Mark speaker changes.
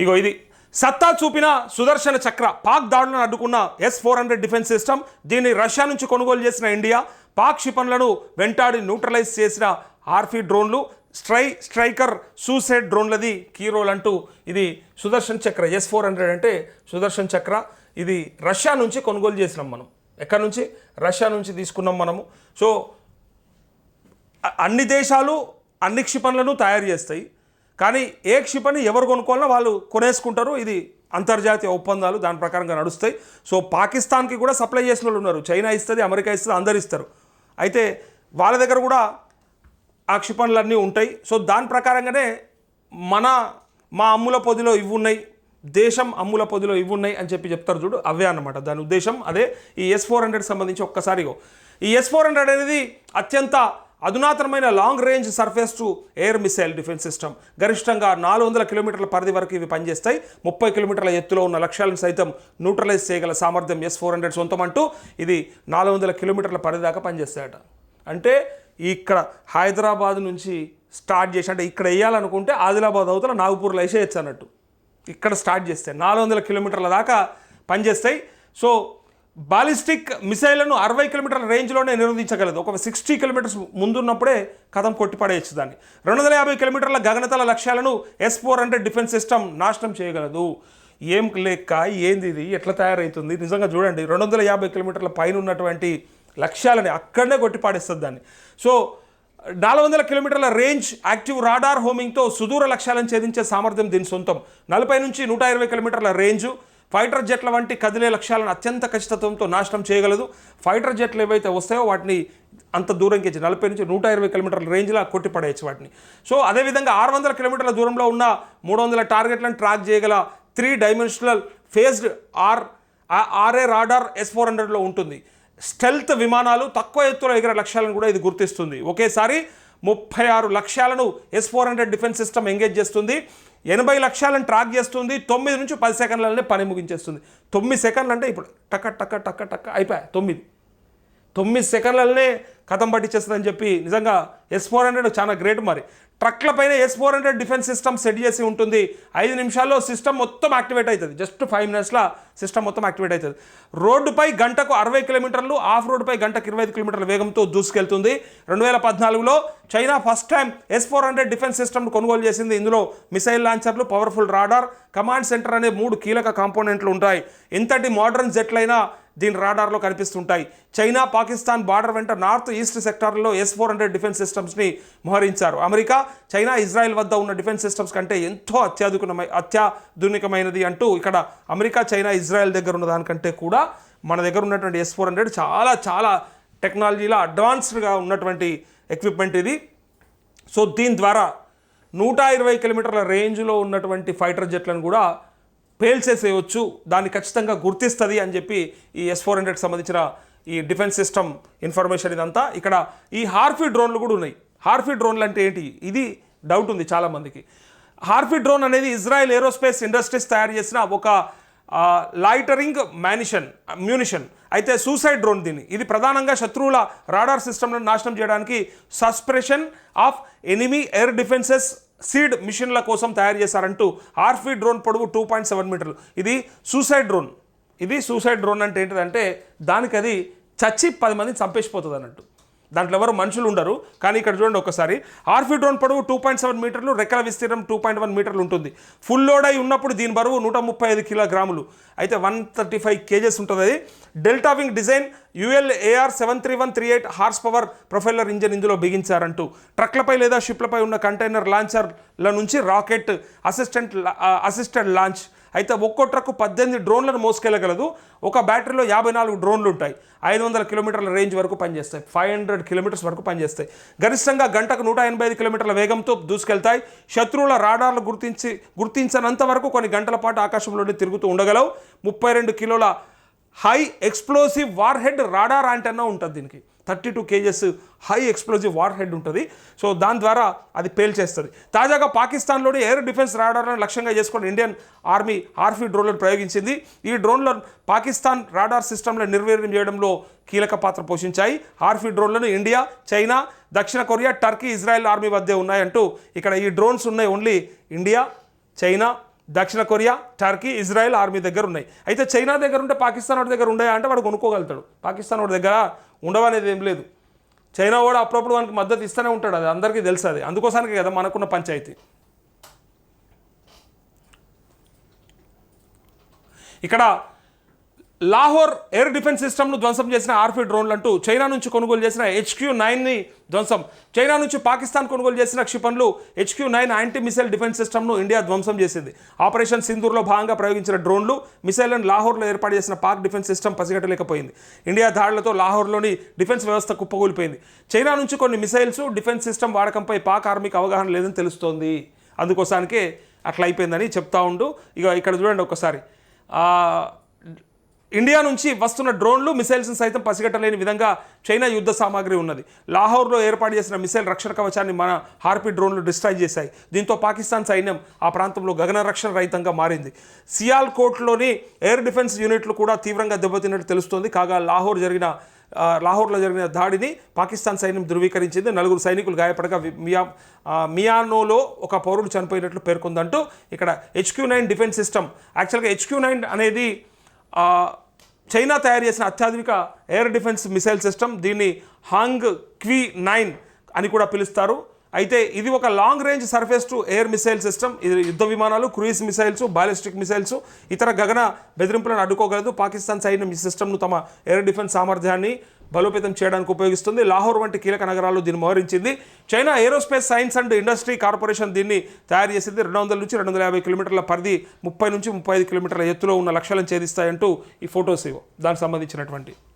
Speaker 1: ఇగో ఇది సత్తా చూపిన సుదర్శన చక్ర. పాక్ దాడులను అడ్డుకున్న S-400 డిఫెన్స్ సిస్టమ్. దీన్ని రష్యా నుంచి కొనుగోలు చేసిన ఇండియా. పాక్ క్షిపణులను వెంటాడి న్యూట్రలైజ్ చేసిన ఆర్ఫీ డ్రోన్లు. స్ట్రైకర్ సూసైడ్ డ్రోన్లది కీ రోల్ అంటూ ఇది సుదర్శన్ చక్ర. S-400 అంటే సుదర్శన్ చక్ర. ఇది రష్యా నుంచి కొనుగోలు చేసినాం మనం. ఎక్కడి నుంచి? రష్యా నుంచి తీసుకున్నాం మనము. సో అన్ని దేశాలు అన్ని క్షిపణులను తయారు చేస్తాయి, కానీ ఏ క్షిపణి ఎవరు కొనుక్కోవాలన్నా వాళ్ళు కొనేసుకుంటారు. ఇది అంతర్జాతీయ ఒప్పందాలు దాని ప్రకారంగా నడుస్తాయి. సో పాకిస్తాన్కి కూడా సప్లై చేసిన వాళ్ళు ఉన్నారు. చైనా ఇస్తుంది, అమెరికా ఇస్తుంది, అందరు ఇస్తారు. అయితే వాళ్ళ దగ్గర కూడా ఆ క్షిపణులన్నీ ఉంటాయి. సో దాని ప్రకారంగానే మా అమ్ముల పొదిలో ఇవి ఉన్నాయి, దేశం అమ్ముల పొదిలో ఇవి ఉన్నాయి అని చెప్తారు చూడు, అవే అన్నమాట దాని ఉద్దేశం. అదే ఈ S-400 సంబంధించి ఒక్కసారిగో ఈ S-400 అనేది అత్యంత అధునాతనమైన long range surface to air missile defence system. గరిష్టంగా 400 కిలోమీటర్ల పరిధి వరకు ఇవి పనిచేస్తాయి. 30 కిలోమీటర్ల ఎత్తులో ఉన్న లక్ష్యాలను సైతం న్యూట్రలైజ్ చేయగల సామర్థ్యం S-400 సొంతం అంటూ ఇది 400 కిలోమీటర్ల పరిధి దాకా పనిచేస్తాయట. అంటే ఇక్కడ హైదరాబాద్ నుంచి స్టార్ట్ చేసి, అంటే ఇక్కడ వేయాలనుకుంటే ఆదిలాబాద్ అవతల నాగపూర్లో వేసేయచ్చు అన్నట్టు. ఇక్కడ స్టార్ట్ చేస్తే 400 కిలోమీటర్ల దాకా పనిచేస్తాయి. సో బాలిస్టిక్ మిసైళ్లను 60 కిలోమీటర్ల రేంజ్లోనే నిరోధించగలదు. ఒక 60 కిలోమీటర్స్ ముందున్నప్పుడే కథం కొట్టిపడేయచ్చు దాన్ని. 250 కిలోమీటర్ల గగనతల లక్ష్యాలను S-400 డిఫెన్స్ సిస్టమ్ నాశనం చేయగలదు. ఏం లెక్క, ఏంది ఇది, ఎట్లా తయారవుతుంది? నిజంగా చూడండి, 250 కిలోమీటర్ల పైన ఉన్నటువంటి లక్ష్యాలని అక్కడనే కొట్టిపాడేస్తుంది దాన్ని. సో 400 కిలోమీటర్ల రేంజ్ యాక్టివ్ రాడార్ హోమింగ్తో సుదూర లక్ష్యాలను ఛేదించే సామర్థ్యం దీని సొంతం. 40 నుంచి 120 కిలోమీటర్ల రేంజు. ఫైటర్ జెట్ల వంటి కదిలే లక్ష్యాలను అత్యంత ఖచ్చితత్వంతో నాశనం చేయగలదు. ఫైటర్ జెట్లు ఏవైతే వస్తాయో వాటిని అంత దూరంకి 40 నుంచి 120 కిలోమీటర్ల రేంజ్లో కొట్టిపడేయచ్చు వాటిని. సో అదేవిధంగా 600 కిలోమీటర్ల దూరంలో ఉన్న 300 టార్గెట్లను ట్రాక్ చేయగల 3 డైమెన్షనల్ ఫేజ్డ్ ఆర్ఏ రాడార్ S-400లో ఉంటుంది. స్టెల్త్ విమానాలు, తక్కువ ఎత్తులో ఎగిరే లక్ష్యాలను కూడా ఇది గుర్తిస్తుంది. ఒకేసారి 36 లక్ష్యాలను S-400 డిఫెన్స్ సిస్టమ్ ఎంగేజ్ చేస్తుంది. 80 లక్ష్యాలను ట్రాక్ చేస్తుంది. 9 నుంచి 10 సెకండ్లనే పని ముగించేస్తుంది. 9 సెకండ్లు అంటే ఇప్పుడు టక్క టక్క టక్క టక్క అయిపోయాయి. 9 సెకండ్లనే కథం పట్టించేస్తుందని చెప్పి నిజంగా S-400 చాలా గ్రేట్. మరి ట్రక్ల పైన S-400 డిఫెన్స్ సిస్టమ్ సెట్ చేసి ఉంటుంది. 5 నిమిషాల్లో సిస్టమ్ మొత్తం యాక్టివేట్ అవుతుంది. జస్ట్ 5 మినిట్స్లో సిస్టమ్ మొత్తం యాక్టివేట్ అవుతుంది. రోడ్డుపై గంటకు 60 కిలోమీటర్లు, ఆఫ్ రోడ్డుపై గంటకు 25 కిలోమీటర్ల వేగంతో దూసుకెళ్తుంది. 2014లో China first time S-400 defence system కొనుగోలు చేసింది. ఇందులో మిసైల్ లాంచర్లు, పవర్ఫుల్ రాడార్, కమాండ్ సెంటర్ అనే 3 కీలక కాంపోనెంట్లు ఉంటాయి. ఎంతటి మోడర్న్ జెట్లైనా దీని రాడార్లో కనిపిస్తుంటాయి. చైనా పాకిస్తాన్ బార్డర్ వెంట నార్త్ ఈస్ట్ సెక్టార్లో S-400 డిఫెన్స్ సిస్టమ్స్ని మోహరించారు. అమెరికా, చైనా, ఇజ్రాయెల్ వద్ద ఉన్న డిఫెన్స్ సిస్టమ్స్ కంటే ఎంతో అత్యాధునికమైనది అంటూ ఇక్కడ అమెరికా, చైనా, ఇజ్రాయెల్ దగ్గర ఉన్న దానికంటే కూడా మన దగ్గర ఉన్నటువంటి S-400 చాలా చాలా టెక్నాలజీలో అడ్వాన్స్డ్గా ఉన్నటువంటి ఎక్విప్మెంట్ ఇది. సో దీని ద్వారా 120 కిలోమీటర్ల రేంజ్లో ఉన్నటువంటి ఫైటర్ జెట్లను కూడా పేల్చేసేయవచ్చు. దాన్ని ఖచ్చితంగా గుర్తిస్తుంది అని చెప్పి ఈ S-400కి సంబంధించిన ఈ డిఫెన్స్ సిస్టమ్ ఇన్ఫర్మేషన్ ఇదంతా. ఇక్కడ ఈ హార్ఫీ డ్రోన్లు కూడా ఉన్నాయి. హార్ఫీ డ్రోన్లు అంటే ఏంటి? ఇది డౌట్ ఉంది చాలామందికి. హార్ఫీ డ్రోన్ అనేది ఇజ్రాయెల్ ఏరోస్పేస్ ఇండస్ట్రీస్ తయారు చేసిన ఒక లాయిటరింగ్ మ్యూనిషన్. అయితే సూసైడ్ డ్రోన్ దీన్ని. ఇది ప్రధానంగా శత్రువుల రాడార్ సిస్టమ్లను నాశనం చేయడానికి suppression of enemy air defences SEAD మిషన్ల కోసం తయారు చేశారంటూ. హార్ఫీ డ్రోన్ పొడవు 2.7 మీటర్లు. ఇది సూసైడ్ డ్రోన్ అంటే ఏంటిదంటే దానికి అది చచ్చి 10 మందిని చంపేసిపోతుంది అన్నట్టు. దాంట్లో ఎవరు మనుషులు ఉండరు. కానీ ఇక్కడ చూడండి ఒకసారి, హార్ఫీ డ్రోన్ పొడవు 2.7 మీటర్లు, రెక్కల విస్తీర్ణం 2.1 మీటర్లు ఉంటుంది. ఫుల్ లోడ్ అయి ఉన్నప్పుడు దీని బరువు 135 కిలోగ్రాములు. అయితే 135 కేజెస్ ఉంటుంది. అది delta wing design, UL/AR 73138 horse power profiler engine ఇందులో బిగించారంటూ. ట్రక్లపై లేదా షిప్లపై ఉన్న కంటైనర్ లాంచర్ల నుంచి రాకెట్ అసిస్టెడ్ లాంచ్. అయితే ఒక్కో ట్రక్ 18 డ్రోన్లను మోసుకెళ్ళగలదు. ఒక బ్యాటరీలో 54 డ్రోన్లు ఉంటాయి. 500 కిలోమీటర్ల రేంజ్ వరకు పనిచేస్తాయి. 500 కిలోమీటర్స్ వరకు పనిచేస్తాయి. గరిష్టంగా గంటకు 185 కిలోమీటర్ల వేగంతో దూసుకెళ్తాయి. శత్రువుల రాడార్లు గుర్తించినంత వరకు కొన్ని గంటల పాటు ఆకాశంలోనే తిరుగుతూ ఉండగలవు. 32 కిలోల high explosive war head radar antenna ఉంటుంది దీనికి. 32 kgs high explosive war head ఉంటుంది. సో దాని ద్వారా అది పేల్చేస్తుంది. తాజాగా పాకిస్తాన్లోని ఎయిర్ డిఫెన్స్ రాడార్లను లక్ష్యంగా చేసుకుని ఇండియన్ ఆర్మీ హార్ఫీ డ్రోన్లను ప్రయోగించింది. ఈ డ్రోన్లు పాకిస్తాన్ రాడార్ సిస్టమ్లను నిర్వీర్యం చేయడంలో కీలక పాత్ర పోషించాయి. హార్ఫీ డ్రోన్లను ఇండియా, చైనా, దక్షిణ కొరియా, టర్కీ, ఇజ్రాయెల్ ఆర్మీ వద్దే ఉన్నాయంటూ ఇక్కడ ఈ డ్రోన్స్ ఉన్నాయి. ఓన్లీ ఇండియా, చైనా, దక్షిణ కొరియా, టర్కీ, ఇజ్రాయెల్ ఆర్మీ దగ్గర ఉన్నాయి. అయితే చైనా దగ్గర ఉంటే పాకిస్తాన్ వాడి దగ్గర ఉన్నాయా అంటే వాడు కొనుక్కోగలుగుతాడు. పాకిస్తాన్ వాడి దగ్గర ఉండవనేది ఏం లేదు. చైనా వాడు అప్పుడప్పుడు వానికి మద్దతు ఇస్తూనే ఉంటాడు, అది అందరికీ తెలుసు. అది అందుకోసానికి కదా మనకున్న పంచాయతీ. ఇక్కడ లాహోర్ ఎయిర్ డిఫెన్స్ సిస్టమ్ను ధ్వంసం చేసిన ఆర్ఫీ డ్రోన్లు అంటూ చైనా నుంచి కొనుగోలు చేసిన HQ-9ని ధ్వంసం. చైనా నుంచి పాకిస్తాన్ కొనుగోలు చేసిన క్షిపణులు HQ-9 యాంటీ మిసైల్ డిఫెన్స్ సిస్టమ్ను ఇండియా ధ్వంసం చేసింది. ఆపరేషన్ సింధూర్లో భాగంగా ప్రయోగించిన డ్రోన్లు, మిసైళ్లను లాహోర్లో ఏర్పాటు చేసిన పాక్ డిఫెన్స్ సిస్టమ్ పసిగట్టలేకపోయింది. ఇండియా దాడులతో లాహోర్లోని డిఫెన్స్ వ్యవస్థ కుప్పకూలిపోయింది. చైనా నుంచి కొన్ని మిసైల్స్, డిఫెన్స్ సిస్టమ్ వాడకంపై పాక్ ఆర్మీకి అవగాహన లేదని తెలుస్తోంది. అందుకోసానికే అట్లా అయిపోయిందని చెప్తా ఉండు. ఇక ఇక్కడ చూడండి ఒకసారి, ఇండియా నుంచి వస్తున్న డ్రోన్లు, మిసైల్స్ని సైతం పసిగట్టలేని విధంగా చైనా యుద్ధ సామాగ్రి ఉన్నది. లాహోర్లో ఏర్పాటు చేసిన మిసైల్ రక్షణ కవచాన్ని మన హార్పీ డ్రోన్లు డిస్ట్రాయ్ చేశాయి. దీంతో పాకిస్తాన్ సైన్యం ఆ ప్రాంతంలో గగన రక్షణ రహితంగా మారింది. సియాల్కోట్లోని ఎయిర్ డిఫెన్స్ యూనిట్లు కూడా తీవ్రంగా దెబ్బతిన్నట్టు తెలుస్తోంది. కాగా లాహోర్లో జరిగిన దాడిని పాకిస్తాన్ సైన్యం ధృవీకరించింది. 4 సైనికులు గాయపడగా మియానోలో ఒక పౌరుడు చనిపోయినట్లు పేర్కొందంటూ ఇక్కడ HQ-9 డిఫెన్స్ సిస్టమ్. యాక్చువల్గా HQ-9 అనేది చైనా తయారు చేసిన అత్యాధునిక ఎయిర్ డిఫెన్స్ మిసైల్ సిస్టమ్. దీన్ని హాంగ్ క్వి-9 అని కూడా పిలుస్తారు. అయితే ఇది ఒక long range surface to air missile system. ఇది యుద్ధ విమానాలు, క్రూయిజ్ మిసైల్స్, బాలిస్టిక్ మిసైల్స్, ఇతర గగన బెదిరింపులను అడ్డుకోగలదు. పాకిస్తాన్ సైన్యం ఈ సిస్టమ్ను తమ ఎయిర్ డిఫెన్స్ సామర్థ్యాన్ని బలోపేతం చేయడానికి ఉపయోగిస్తుంది. లాహోర్ వంటి కీలక నగరాల్లో దీన్ని మోహరించింది. China aerospace science and industry corporation దీన్ని తయారు చేసింది. 200 నుంచి 250 కిలోమీటర్ల పరిధి, 30 నుంచి 35 కిలోమీటర్ల ఎత్తులో ఉన్న లక్ష్యాలను ఛేదిస్తాయంటూ ఈ ఫొటోస్ దానికి సంబంధించినటువంటి